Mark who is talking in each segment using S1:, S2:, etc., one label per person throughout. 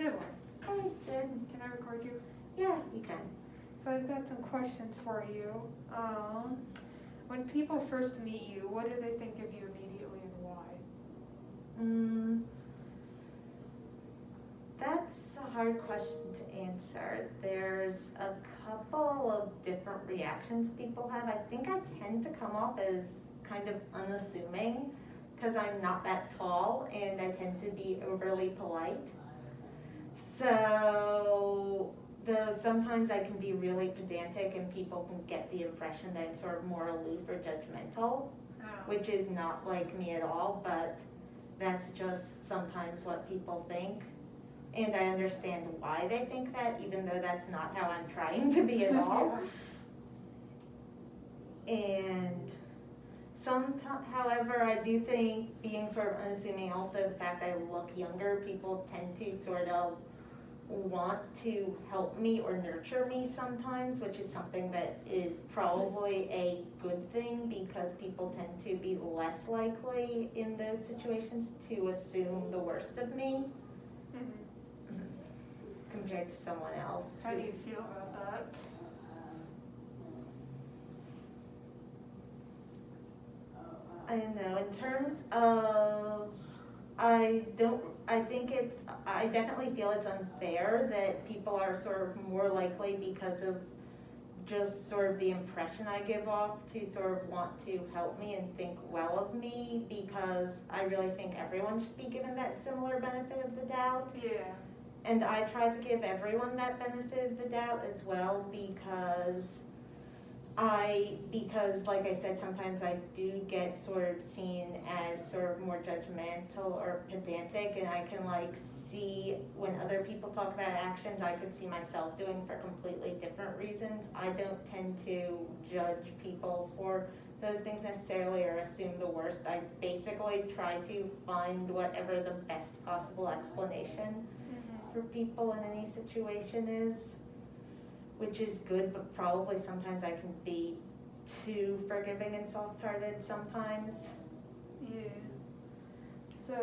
S1: Good one.
S2: Hi, Sid.
S1: Can I record you?
S2: Yeah, you can.
S1: So I've got some questions for you. When people first meet you, what do they think of you immediately and why?
S2: That's a hard question to answer. There's a couple of different reactions people have. I think I tend to come off as kind of unassuming because I'm not that tall and I tend to be overly polite. So, though sometimes I can be really pedantic and people can get the impression that I'm sort of more aloof or judgmental, which is not like me at all, but that's just sometimes what people think. And I understand why they think that, even though that's not how I'm trying to be at all. And however, I do think being sort of unassuming, also the fact that I look younger, people tend to sort of want to help me or nurture me sometimes, which is something that is probably a good thing because people tend to be less likely in those situations to assume the worst of me. Compared to someone else.
S1: How do you feel about that?
S2: I don't know, in terms of, I definitely feel it's unfair that people are sort of more likely because of just sort of the impression I give off to sort of want to help me and think well of me, because I really think everyone should be given that similar benefit of the doubt.
S1: Yeah.
S2: And I try to give everyone that benefit of the doubt as well, because like I said, sometimes I do get sort of seen as sort of more judgmental or pedantic, and I can like see when other people talk about actions I could see myself doing for completely different reasons. I don't tend to judge people for those things necessarily or assume the worst. I basically try to find whatever the best possible explanation for people in any situation is, which is good, but probably sometimes I can be too forgiving and soft-hearted sometimes.
S1: Yeah. So,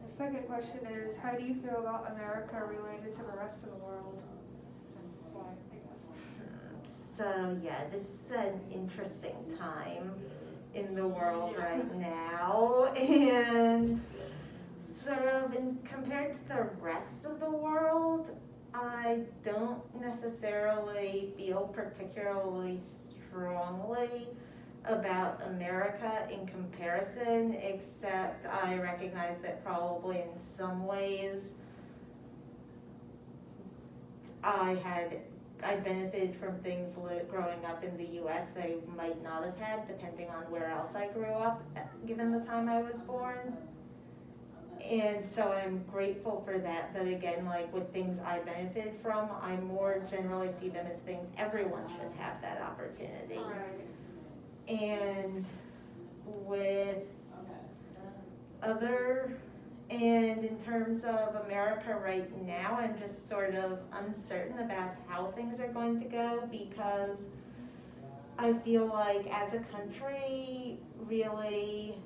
S1: the second question is, how do you feel about America related to the rest of the world? And why, I guess.
S2: So yeah, this is an interesting time in the world right now, and sort of compared to the rest of the world, I don't necessarily feel particularly strongly about America in comparison, except I recognize that probably in some ways I benefited from things growing up in the US that I might not have had, depending on where else I grew up, given the time I was born. And so I'm grateful for that, but again, like with things I benefited from, I more generally see them as things everyone should have that opportunity.
S1: Right.
S2: And with and in terms of America right now, I'm just sort of uncertain about how things are going to go, because I feel like as a country, really,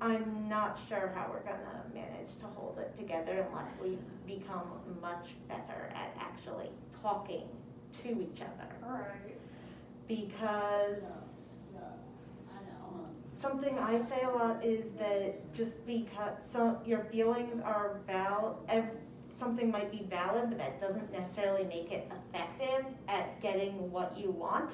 S2: I'm not sure how we're gonna manage to hold it together unless we become much better at actually talking to each other.
S1: Right.
S2: Because something I say a lot is that just because your feelings are something might be valid, but that doesn't necessarily make it effective at getting what you want.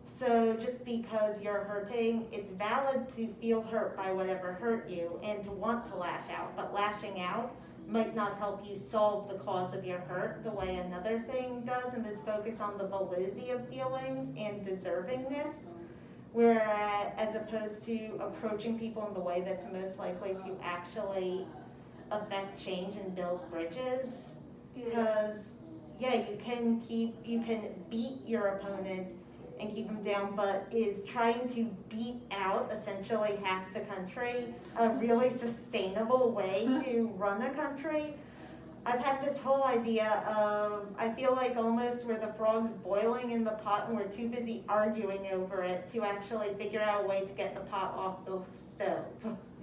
S2: So just because you're hurting, it's valid to feel hurt by whatever hurt you and to want to lash out, but lashing out might not help you solve the cause of your hurt the way another thing does, and this focus on the validity of feelings and deservingness, whereas as opposed to approaching people in the way that's most likely to actually affect change and build bridges. Because you can beat your opponent and keep them down, but is trying to beat out essentially half the country a really sustainable way to run a country? I've had this whole idea of, I feel like almost we're the frogs boiling in the pot and we're too busy arguing over it to actually figure out a way to get the pot off the stove.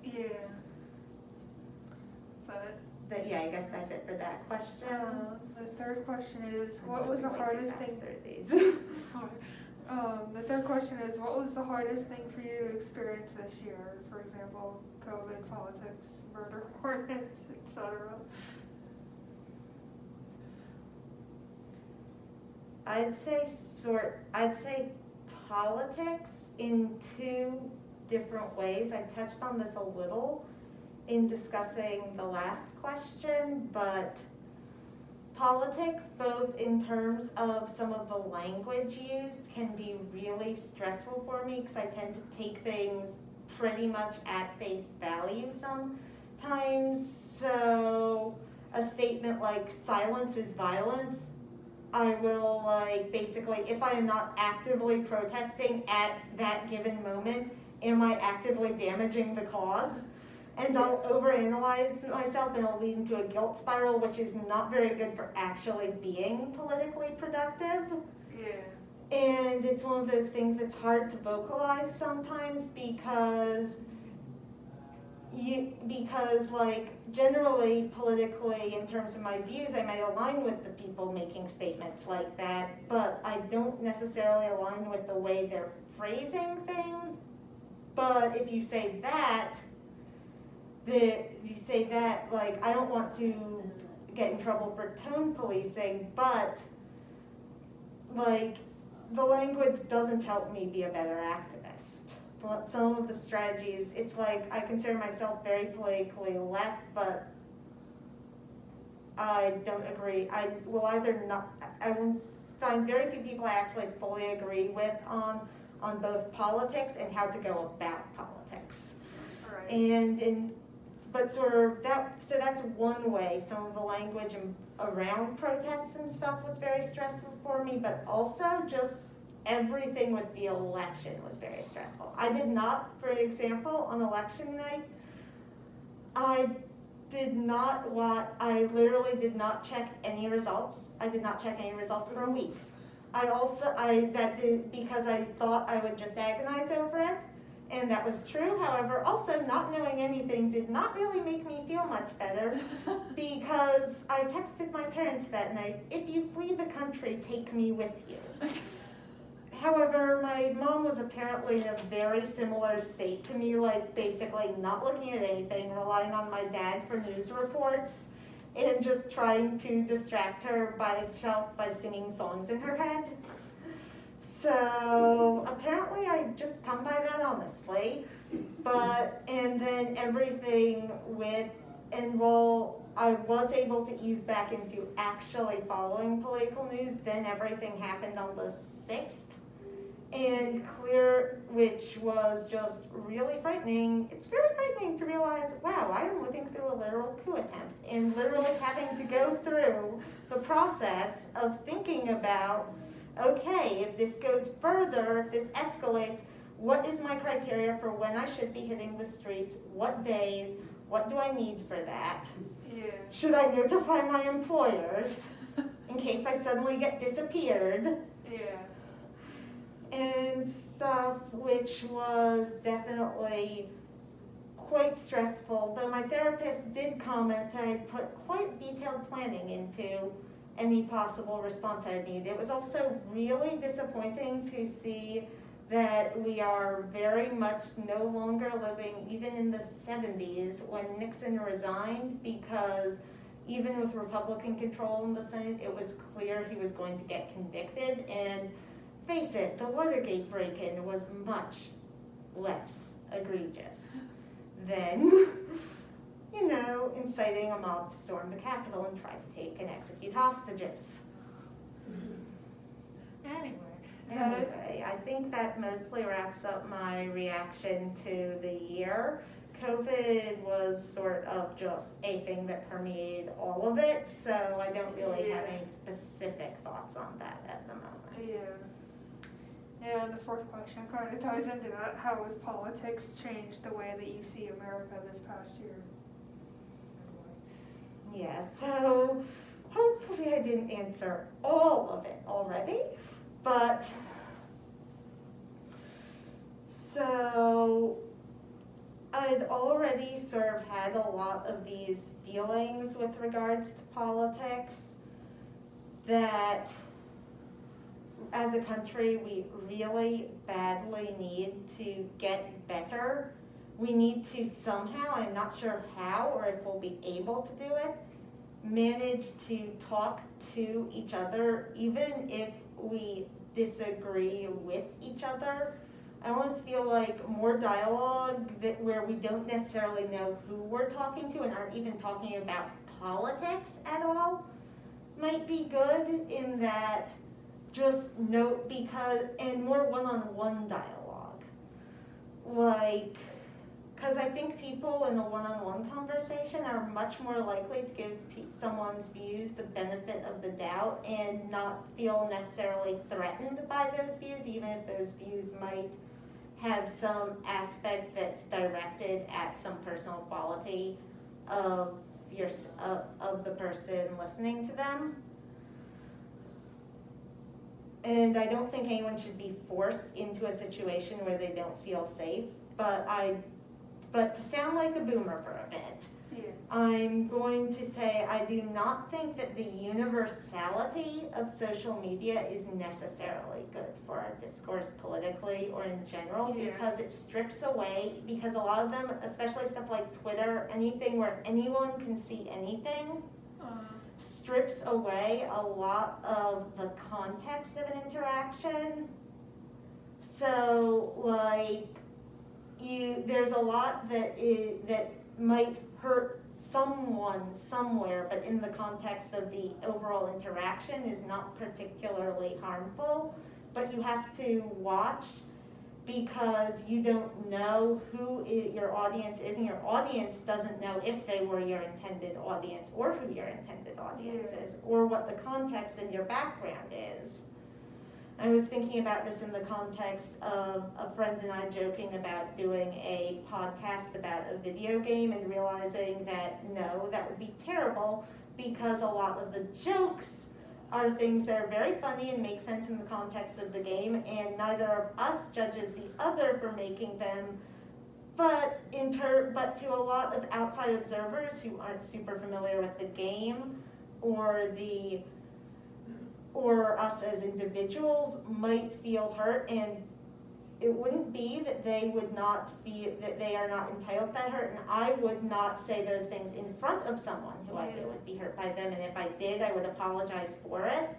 S1: Yeah. Is that it?
S2: I guess that's it for that question.
S1: The third question is, what was the hardest thing? The third question is, what was the hardest thing for you to experience this year? For example, COVID, politics, murder hornets, etc.
S2: I'd say politics in two different ways. I touched on this a little in discussing the last question, but politics, both in terms of some of the language used, can be really stressful for me because I tend to take things pretty much at face value sometimes. So a statement like silence is violence, I will basically, if I am not actively protesting at that given moment, am I actively damaging the cause? And I'll overanalyze myself and it'll lead into a guilt spiral, which is not very good for actually being politically productive.
S1: Yeah.
S2: And it's one of those things that's hard to vocalize sometimes because generally politically in terms of my views, I might align with the people making statements like that, but I don't necessarily align with the way they're phrasing things. But if you say that, I don't want to get in trouble for tone policing, but the language doesn't help me be a better activist. But some of the strategies, it's like I consider myself very politically left, but I don't agree. I will find very few people I actually fully agree with on both politics and how to go about politics.
S1: Right.
S2: So that's one way. Some of the language around protests and stuff was very stressful for me, but also just everything with the election was very stressful. I did not, for example, on election night, I literally did not check any results. I did not check any results for a week. Because I thought I would just agonize over it, and that was true. However, also not knowing anything did not really make me feel much better because I texted my parents that night, if you flee the country, take me with you. However, my mom was apparently in a very similar state to me, basically not looking at anything, relying on my dad for news reports, and just trying to distract her by singing songs in her head. So apparently I just come by that honestly, and then while I was able to ease back into actually following political news, then everything happened on the 6th. Which was just really frightening. It's really frightening to realize, wow, I am living through a literal coup attempt and literally having to go through the process of thinking about, okay, if this goes further, if this escalates, what is my criteria for when I should be hitting the streets? What days? What do I need for that?
S1: Yeah.
S2: Should I notify my employers in case I suddenly get disappeared?
S1: Yeah.
S2: And stuff, which was definitely quite stressful, though my therapist did comment that I put quite detailed planning into any possible response I need. It was also really disappointing to see that we are very much no longer living even in the 70s when Nixon resigned, because even with Republican control in the Senate, it was clear he was going to get convicted. And face it, the Watergate break-in was much less egregious than, inciting a mob to storm the Capitol and try to take and execute hostages. Anyway, I think that mostly wraps up my reaction to the year. COVID was sort of just a thing that permeated all of it, so I don't really have any specific thoughts on that at the moment.
S1: Yeah, and the fourth question kind of ties into that. How has politics changed the way that you see America this past year?
S2: Yeah, so hopefully I didn't answer all of it already, but so I I'd already sort of had a lot of these feelings with regards to politics that as a country we really badly need to get better. We need to somehow, I'm not sure how or if we'll be able to do it, manage to talk to each other even if we disagree with each other. I almost feel like more dialogue where we don't necessarily know who we're talking to and aren't even talking about politics at all might be good in that just note and more one-on-one dialogue. Like, because I think people in a one-on-one conversation are much more likely to give someone's views the benefit of the doubt and not feel necessarily threatened by those views, even if those views might have some aspect that's directed at some personal quality of the person listening to them. And I don't think anyone should be forced into a situation where they don't feel safe, but to sound like a boomer for a bit, I'm going to say I do not think that the universality of social media is necessarily good for our discourse politically or in general, because it strips away, because a lot of them, especially stuff like Twitter, anything where anyone can see anything, strips away a lot of the context of an interaction. So like there's a lot that might hurt someone somewhere, but in the context of the overall interaction is not particularly harmful. But you have to watch because you don't know who your audience is, and your audience doesn't know if they were your intended audience or who your intended audience is, or what the context in your background is. I was thinking about this in the context of a friend and I joking about doing a podcast about a video game and realizing that no, that would be terrible because a lot of the jokes are things that are very funny and make sense in the context of the game, and neither of us judges the other for making them, but to a lot of outside observers who aren't super familiar with the game or us as individuals might feel hurt, and it wouldn't be that they would not feel that they are not entitled to that hurt, and I would not say those things in front of someone who I knew would be hurt by them, and if I did, I would apologize for it.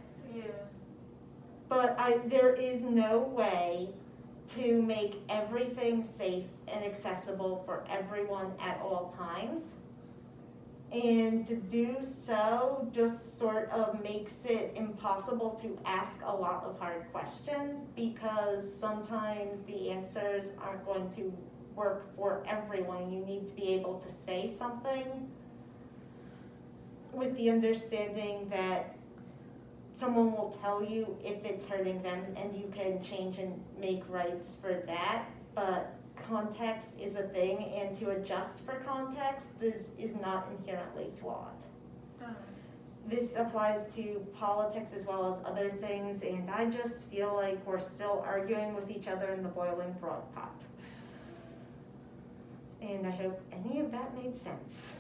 S2: But there is no way to make everything safe and accessible for everyone at all times. And to do so just sort of makes it impossible to ask a lot of hard questions, because sometimes the answers aren't going to work for everyone. You need to be able to say something with the understanding that someone will tell you if it's hurting them, and you can change and make rights for that. But context is a thing, and to adjust for context is not inherently flawed. This applies to politics as well as other things, and I just feel like we're still arguing with each other in the boiling frog pot. And I hope any of that made sense.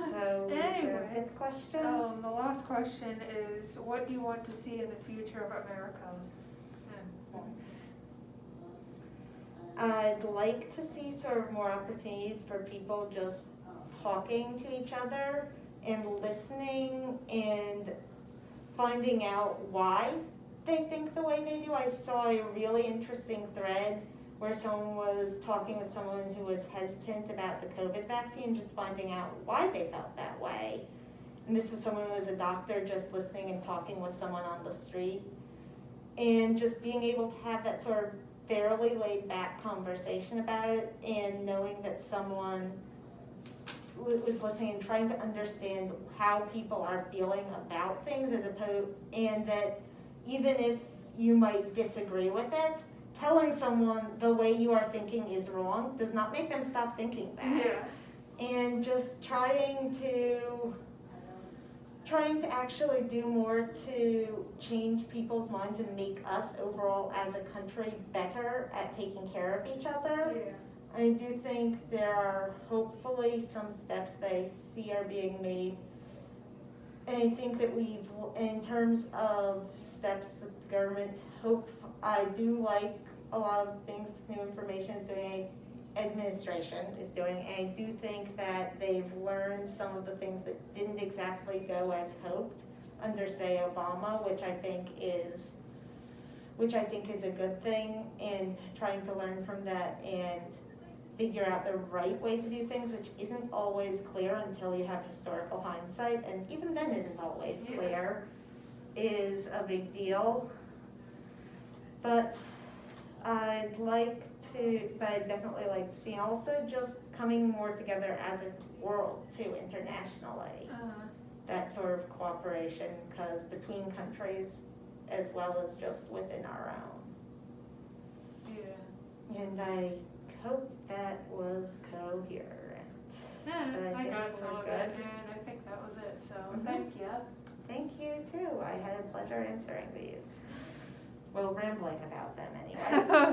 S2: So, anyway, is there a fifth question?
S1: The last question is, what do you want to see in the future of America?
S2: I'd like to see sort of more opportunities for people just talking to each other and listening and finding out why they think the way they do. I saw a really interesting thread where someone was talking with someone who was hesitant about the COVID vaccine, just finding out why they felt that way. And this was someone who was a doctor just listening and talking with someone on the street. And just being able to have that sort of fairly laid back conversation about it, and knowing that someone was listening and trying to understand how people are feeling about things, and that even if you might disagree with it, telling someone the way you are thinking is wrong does not make them stop thinking that. And just trying to actually do more to change people's minds and make us overall as a country better at taking care of each other I do think there are hopefully some steps that I see are being made. And I think that in terms of steps with the government, I do like a lot of things new information is doing, administration is doing, and I do think that they've learned some of the things that didn't exactly go as hoped under, say, Obama, which I think is a good thing, and trying to learn from that and figure out the right way to do things, which isn't always clear until you have historical hindsight, and even then isn't always clear, is a big deal. But I'd definitely like to see also just coming more together as a world too, internationally. That sort of cooperation, because between countries as well as just within our own.
S1: Yeah.
S2: And I hope that was coherent.
S1: Yeah, I got some of
S2: good.
S1: it, and I think that was it, so thank you.
S2: Thank you too. I had a pleasure answering these. Well, rambling about them anyway.